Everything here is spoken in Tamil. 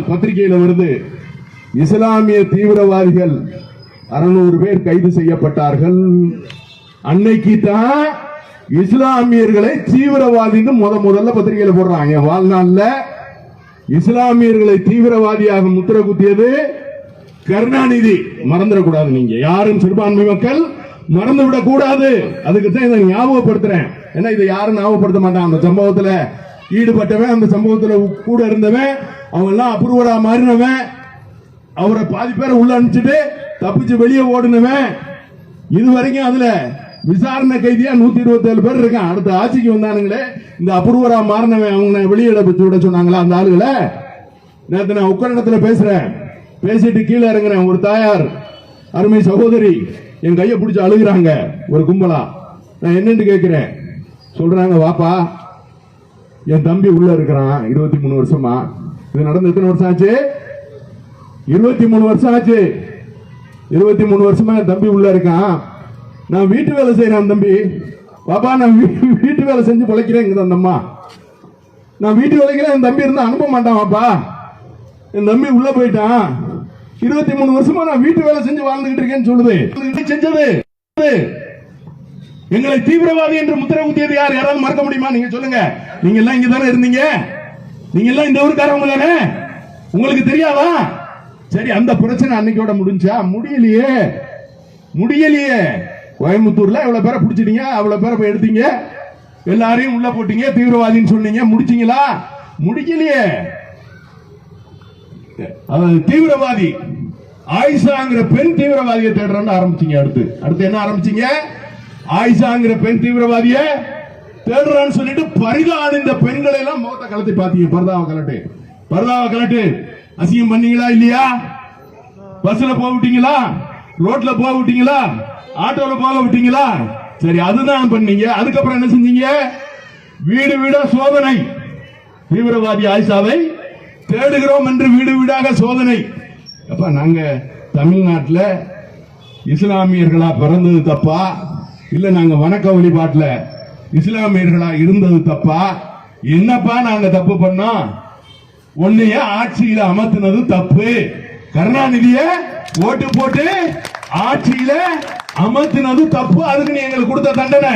பத்திரிகையில வருது, இஸ்லாமிய தீவிரவாதிகள் 600 பேர் கைது செய்யப்பட்டார்கள். அன்னைக்கு தான் இஸ்லாமியர்களை தீவிரவாதின்னு முதல்ல பத்திரிகையில போடுறாங்க. வாழ்நாள்ல இஸ்லாமியர்களை தீவிரவாதியாக முத்திர குத்தியது கருணாநிதி. மறந்துடக்கூடாது, நீங்க யாரும் சிறுபான்மை மக்கள் மறந்துவிடக் கூடாது. அதுக்கு தான் இதை ஞாபகப்படுத்துறேன். ஏன்னா இதை யாரும் ஞாபகப்படுத்த மாட்டான். அந்த சம்பவத்துல ஈடுபட்டவன், அந்த சம்பவத்துல கூட இருந்தவன், அவங்க எல்லாம் அப்ரூவரா மாறினவன், அவரை பாதி பேரை உள்ள அனுப்பிச்சுட்டு தப்பிச்சு வெளியே ஓடுனவன், இது வரைக்கும் அதுல விசாரணை கைதியா 127 பேர் இருக்கான். அடுத்த ஆட்சிக்கு வந்தானுங்களே இந்த அப்ரூவரா மாறினவன், அவங்க வெளியிட விட சொன்னாங்களா அந்த ஆளுகளை. நேற்று நான் உக்கரணத்துல பேசுறேன், பேசிட்டு கீழே இறங்குறேன். ஒரு தாயார், அருமை சகோதரி என் கையை பிடிச்சி அழுகிறாங்க ஒரு கும்பலா. நான் என்னன்னு கேட்கிறேன். சொல்றாங்க, வாப்பா என் தம்பி உள்ள இருக்கிறான் 23 வருஷமா. இது நடந்து எத்தனை வருஷம் ஆச்சு? 23 வருஷம் ஆச்சு. 23 வருஷமா என் தம்பி உள்ள இருக்கான். நான் வீட்டு வேலை செய்யறேன் தம்பி. பாப்பா நான் வீட்டு வேலை செஞ்சு பிழைக்கிறேன் அந்த அம்மா. நான் வீட்டு வேலைக்கிறேன், என் தம்பி இருந்தா அனுப்ப மாட்டான். பாப்பா என் தம்பி உள்ள போயிட்டான். 23 வருஷமா நான் வீட்டு வேலை செஞ்சு வாழ்ந்துகிட்டு இருக்கேன்னு சொல்லுது. செஞ்சது எங்களை தீவிரவாதி என்று முத்திரை குத்தியது யார்? யாராவது மறக்க முடியுமா? நீங்க சொல்லுங்க. நீங்க எல்லாம் இங்க தானே இருந்தீங்க. நீங்க எல்லாம் இந்த ஊருக்காரவங்க தானே. உங்களுக்கு தெரியாதா? சரி, அந்த பிரச்சனை அன்னைக்கோட முடிஞ்சா? முடியலையே. கோயம்புத்தூர்ல எவ்வளவு பேரை பிடிச்சிட்டீங்க, அவ்வளவு பேரை போய் எடுத்தீங்க, எல்லாரையும் உள்ள போட்டீங்க, தீவிரவாதின்னு சொன்னீங்க. முடிச்சீங்களா? முடிக்கலையே. தீவிரவாதி ஆயிஷாங்கிற பெண் தீவிரவாதியை தேடுறேன்னு ஆரம்பிச்சீங்க. அடுத்து என்ன ஆரம்பிச்சீங்க? ஆயிஷாங்கிற பெண் தீவிரவாதிய தேடுறான்னு சொல்லிட்டு பரிதா அணிந்த பெண்களை எல்லாம் முகத்தை கலத்தி பாத்தீங்க. பரதாவை கலட்டு அசிங்கம் பண்ணீங்களா இல்லையா? பஸ்ல போக விட்டீங்களா? ரோட்ல போக விட்டீங்களா? ஆட்டோல போக விட்டீங்களா? சரி, அதுதான் பண்ணீங்க. அதுக்கப்புறம் என்ன செஞ்சீங்க? வீடு வீடா சோதனை. தீவிரவாதி ஆயிஷாவை தேடுகிறோம் என்று வீடு வீடாக சோதனை. அப்ப நாங்க தமிழ்நாட்டில் இஸ்லாமியர்களா பிறந்தது தப்பா, இல்ல நாங்க வணக்க வழிபாட்டுல இஸ்லாமியர்களா இருந்தது தப்பா? என்னப்பா நாங்க தப்பு பண்ணோம்? ஒன்னைய ஆட்சியில அமர்த்தினது தப்பு. கருணாநிதிய ஓட்டு போட்டு ஆட்சியில அமர்த்தினது தப்பு. அதுக்கு நீ எங்களுக்கு கொடுத்த தண்டனை